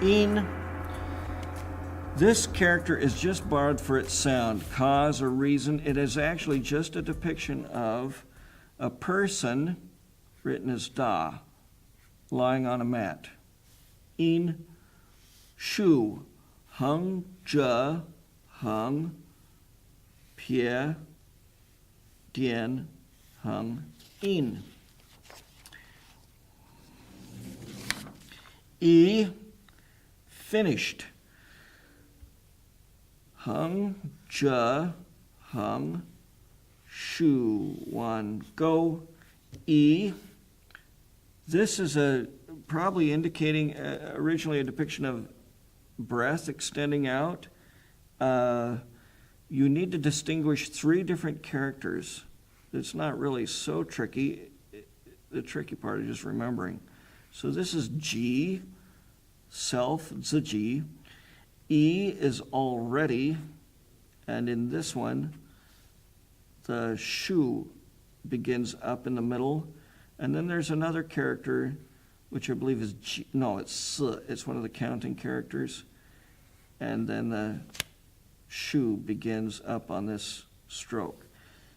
In. This character is just borrowed for its sound, cause or reason. It is actually just a depiction of a person, written as da, lying on a mat. In. Shōu. Hung, zhe, hung, pie, dian, hung, in. Finished. Hung, zhe, hung, shōu, one, go. This is probably indicating originally a depiction of breath extending out. You need to distinguish three different characters. It's not really so tricky. The tricky part is just remembering. So this is ji, self, ziji. Is already, and in this one, the shōu begins up in the middle, and then there's another character, which I believe is ji, no, it's si. It's one of the counting characters, and then the shōu begins up on this stroke.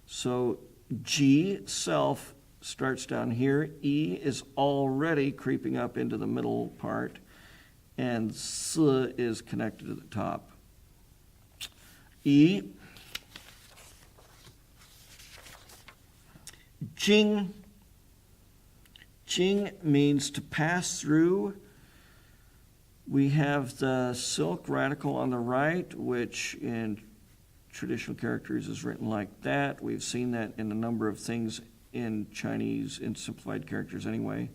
So ji, self, starts down here. Is already creeping up into the middle part, and si is connected to the top. Jing. Jing means to pass through. We have the silk radical on the right, which in traditional characters is written like that. We've seen that in a number of things in Chinese, in simplified characters anyway.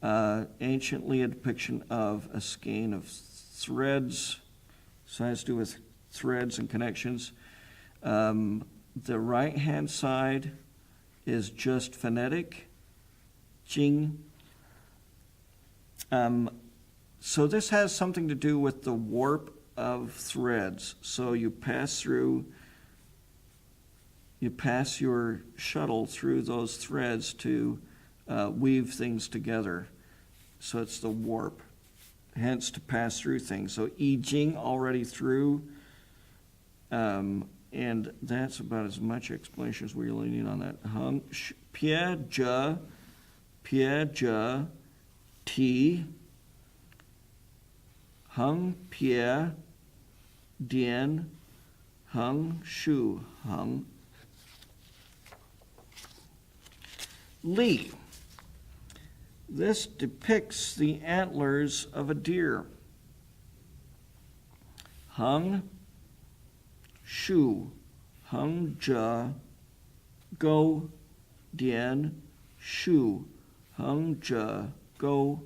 Anciently a depiction of a skein of threads, so it has to do with threads and connections. The right-hand side is just phonetic, jing. So this has something to do with the warp of threads. So you pass your shuttle through those threads to weave things together. So it's the warp, hence to pass through things. So jing, already through, and that's about as much explanation as we really need on that. Hung, pie, zhe, ti, hung, pie, dian, hung, shōu, hung, li. This depicts the antlers of a deer. Hung, shōu, hung, zhe, go, dian, shōu, hung, zhe, go,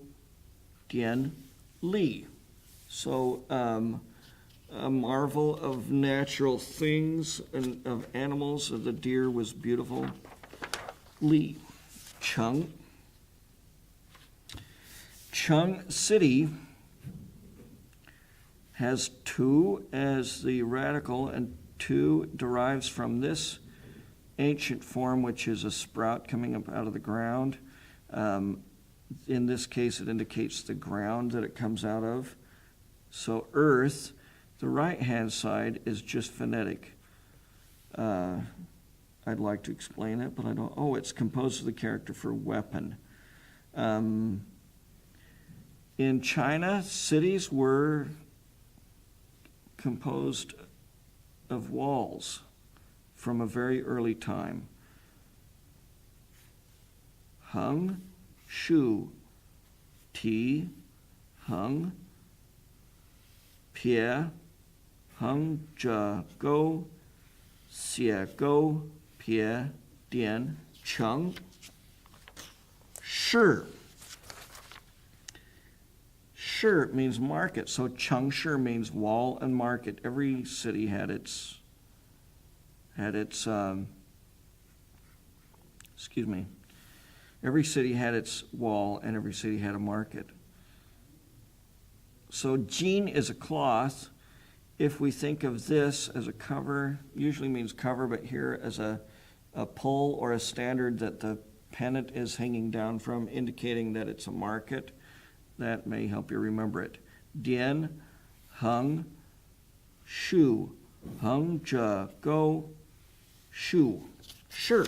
dian, li. So a marvel of natural things and of animals. The deer was beautiful. Li. Cheng. Cheng City has two as the radical, and two derives from this ancient form, which is a sprout coming up out of the ground. In this case, it indicates the ground that it comes out of. So earth, the right-hand side, is just phonetic. I'd like to explain it, but I don't. Oh, it's composed of the character for weapon. In China, cities were composed of walls from a very early time. Hung, shōu, ti, hung, pie, hung, zhe, go, xie, go, pie, dian, cheng, shi. Shi means market, so Chengshi means wall and market. Every city had its every city had its wall, and every city had a market. So jing is a cloth. If we think of this as a cover, usually means cover, but here as a pole or a standard that the pennant is hanging down from, indicating that it's a market. That may help you remember it. dian, heng, shōu, heng, zhe, go, shōu. Sure.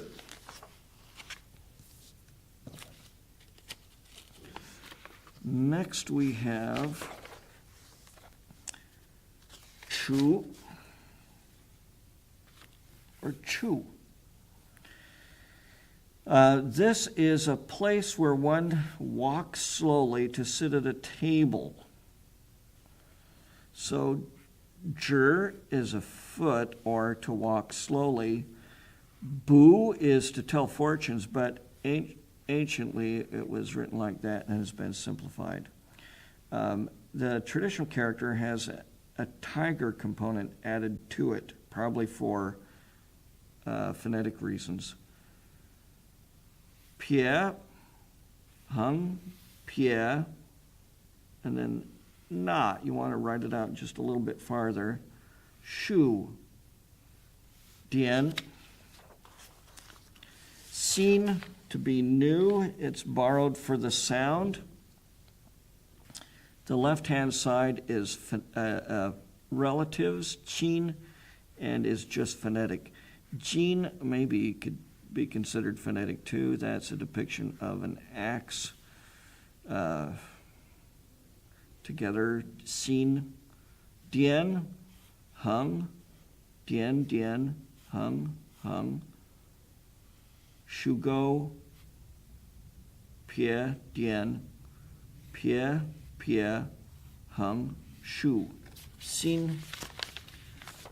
Next we have chu or chu. This is a place where one walks slowly to sit at a table. So, zhi is a foot or to walk slowly. Bu is to tell fortunes, but anciently it was written like that and has been simplified. The traditional character has a tiger component added to it, probably for phonetic reasons. Pie, hung, pie, and then na. You want to write it out just a little bit farther. Shōu, dian. Xing, to be new, it's borrowed for the sound. The left-hand side is relatives, qin, and is just phonetic. Jing maybe could be considered phonetic too. That's a depiction of an axe together. Xing, dian, hung, dian, dian, hung, hung. Shugo, pie, dian, pie, pie, hung, shu. Xin,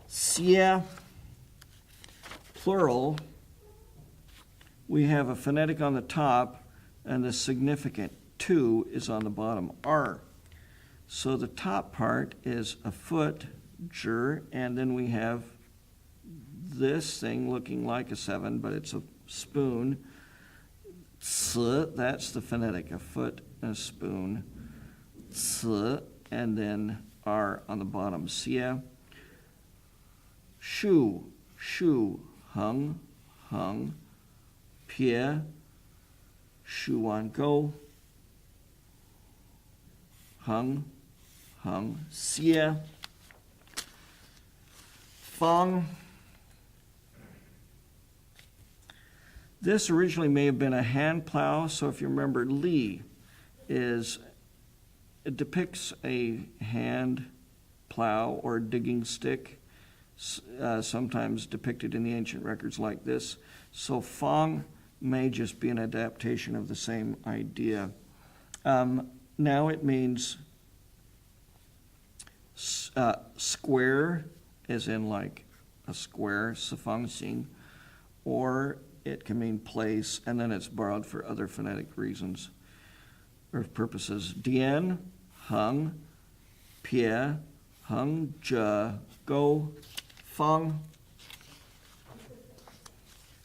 xie, plural. We have a phonetic on the top, and the significant tu is on the bottom, r. So the top part is a foot, zhi, and then we have this thing looking like a 7, but it's a spoon. Ci, that's the phonetic, a foot and a spoon. Ci, and then r on the bottom, xie. Shu, shu, hung, hung. Pie, shu wan go. Hung, hung. Xie. Fäng. This originally may have been a hand plow, so if you remember, li it depicts a hand plow or digging stick, sometimes depicted in the ancient records like this. So fäng may just be an adaptation of the same idea. Now it means square, as in like a square, sifang xing, or it can mean place, and then it's borrowed for other phonetic reasons or purposes. Dian, hung, pie, hung, zhe, go, fang,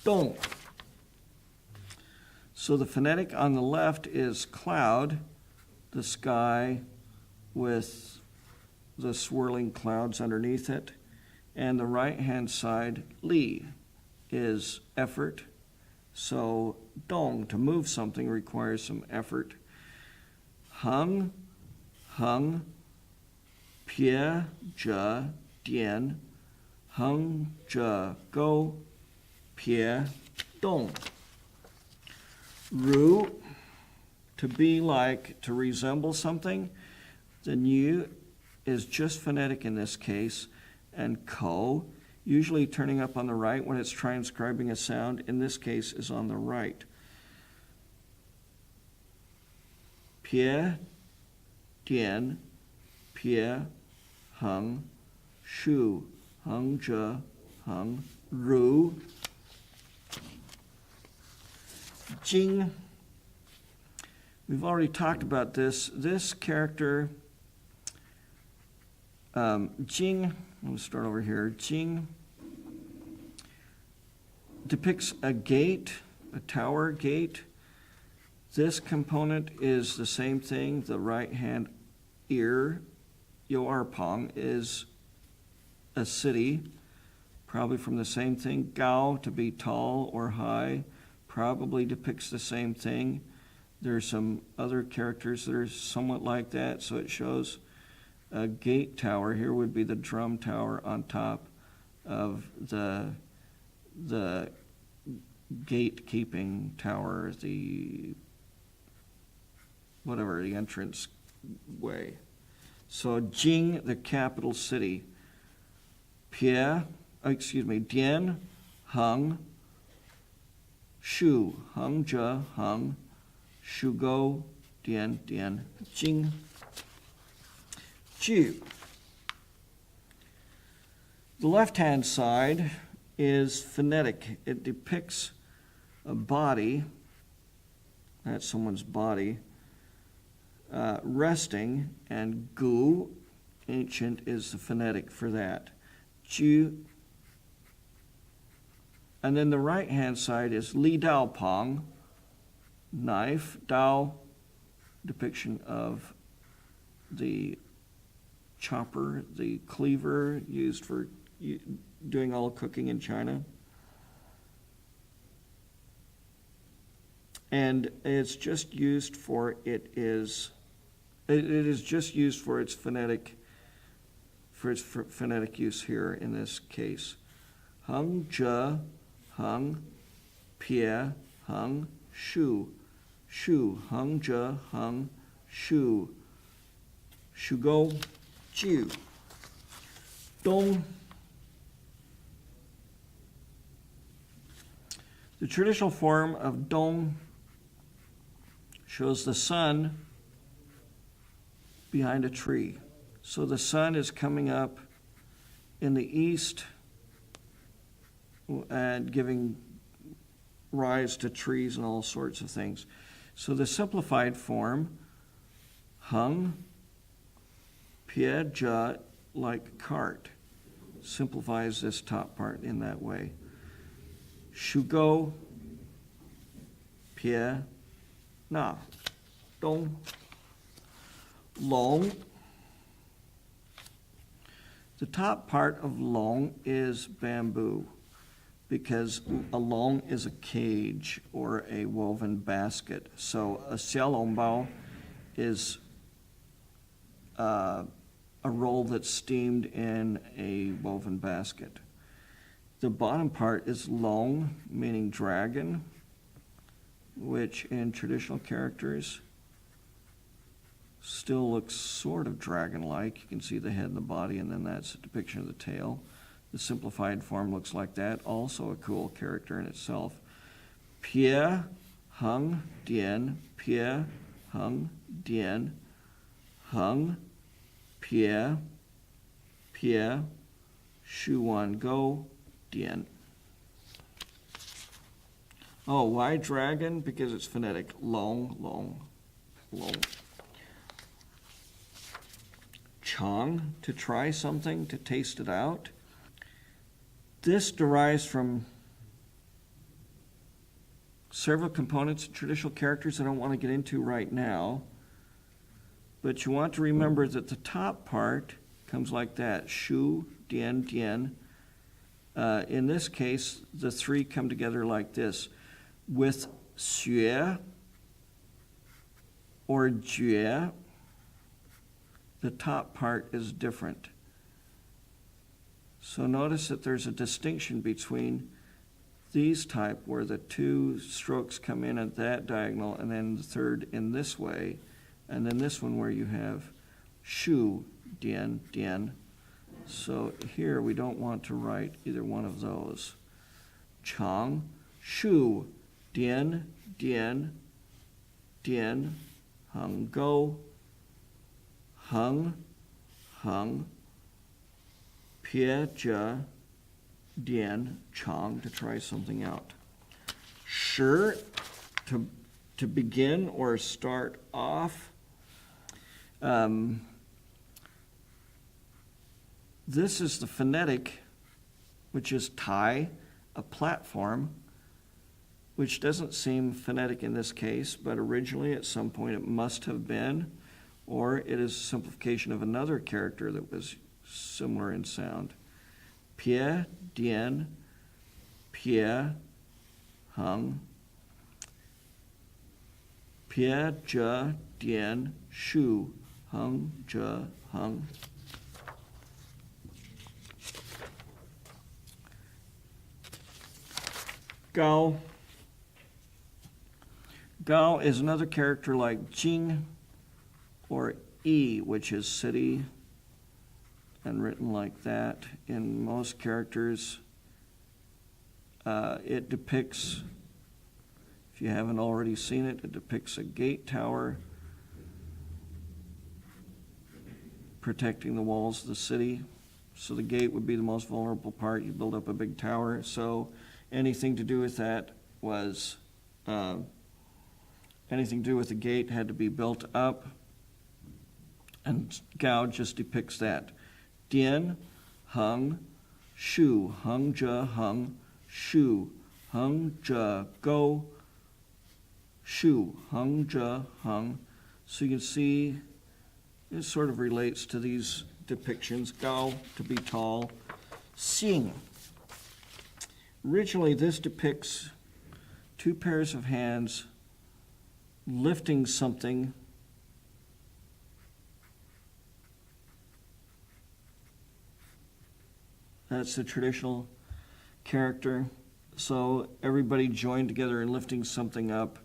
dōng. So the phonetic on the left is cloud, the sky with the swirling clouds underneath it, and the right-hand side, li, is effort. So dōng, to move something, requires some effort. Hung, hung, pie, zhe, dian, hung, zhe, go, pie, dōng. Ru, to be like, to resemble something. The nu is just phonetic in this case, and ko, usually turning up on the right when it's transcribing a sound, in this case is on the right. Pie, dian, pie, hung, shu, hung, zhe, hung, ru. Jing, we've already talked about this. This character, jing, let's start over here. Jing depicts a gate, a tower gate. This component is the same thing. The right-hand ear, Yoarpong, is a city, probably from the same thing. Gao, to be tall or high, probably depicts the same thing. There's some other characters that are somewhat like that, so it shows A gate tower here would be the drum tower on top of the gatekeeping tower, the whatever, the entrance way. So Jing, the capital city. Dian, Heng, Shu, Heng Zhe, Heng, Shu Go, Dian, Jing. Ju. The left-hand side is phonetic. It depicts a body, that's someone's body, resting, and gu, ancient, is the phonetic for that. Ju. And then the right-hand side is li dao pang, knife, dao, depiction of the chopper, the cleaver used for doing all cooking in China. And it's just used for, it is just used for its phonetic use here in this case. Heng zhe, heng, pie, heng, shu, heng zhe, heng, shu, go, ju, dong. The traditional form of dōng shows the sun behind a tree. So the sun is coming up in the east and giving rise to trees and all sorts of things. So the simplified form, heng, pie, zhe, like cart, simplifies this top part in that way. Shu go, pie, na, dong, lóng. The top part of lóng is bamboo, because a lóng is a cage or a woven basket. So a xiaolongbao is a roll that's steamed in a woven basket. The bottom part is lóng, meaning dragon, which in traditional characters still looks sort of dragon-like. You can see the head and the body, and then that's a depiction of the tail. The simplified form looks like that, also a cool character in itself. Pie, heng, dian, pie, heng, dian, heng, pie, shu wan go, dian. Oh, why dragon? Because it's phonetic. Lóng, lóng, lóng. Chang, to try something, to taste it out. This derives from several components of traditional characters I don't want to get into right now. But you want to remember that the top part comes like that. Shu, dian, dian. In this case, the three come together like this. With xue or jue, the top part is different. So notice that there's a distinction between these type, where the two strokes come in at that diagonal, and then the third in this way, and then this one where you have shu, dian, dian. So here we don't want to write either one of those. Chang, shu, dian, dian, dian, heng, go, heng, heng, pie, zhe, dian, chang, to try something out. Shi, to begin or start off. This is the phonetic, which is tai, a platform, which doesn't seem phonetic in this case, but originally at some point it must have been, or it is a simplification of another character that was similar in sound. Pie, dian, pie, heng, pie, zhe, dian, shu, hung, zhe, hung. Gao. Gao is another character like jing or yi, which is city, and written like that. In most characters, it depicts, if you haven't already seen it, it depicts a gate tower protecting the walls of the city. So the gate would be the most vulnerable part. You build up a big tower. So anything to do with that was, anything to do with the gate had to be built up. And Gao just depicts that. Dian, hung, shōu, hung, zhe, hung, shōu, hung, zhe, go, shōu, hung, zhe, hung. So you can see it sort of relates to these depictions. Gao, to be tall. Xing. Originally, this depicts two pairs of hands lifting something That's the traditional character. So everybody joined together in lifting something up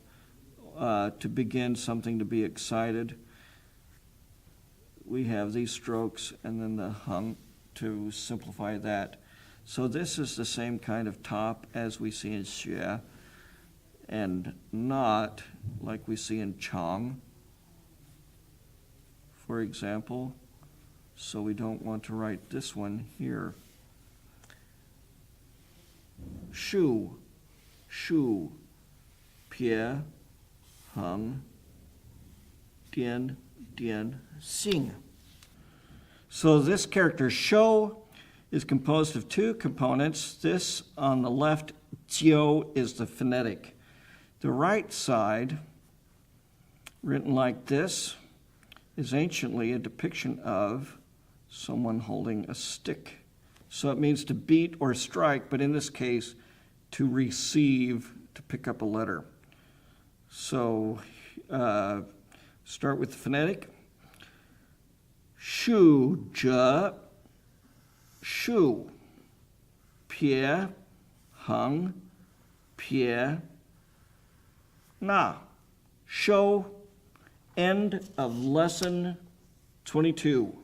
to begin something, to be excited. We have these strokes and then the hung to simplify that. So this is the same kind of top as we see in xue, and not like we see in chang, for example. So we don't want to write this one here. Shōu, shōu, pie, hung, dian, dian, xing. So this character shōu is composed of two components. This on the left, jiu, is the phonetic. The right side, written like this, is anciently a depiction of someone holding a stick. So it means to beat or strike, but in this case, to receive, to pick up a letter. So start with the phonetic. Shū, zhe, shū, pie, hung, pie, na. Shōu. End of lesson 22.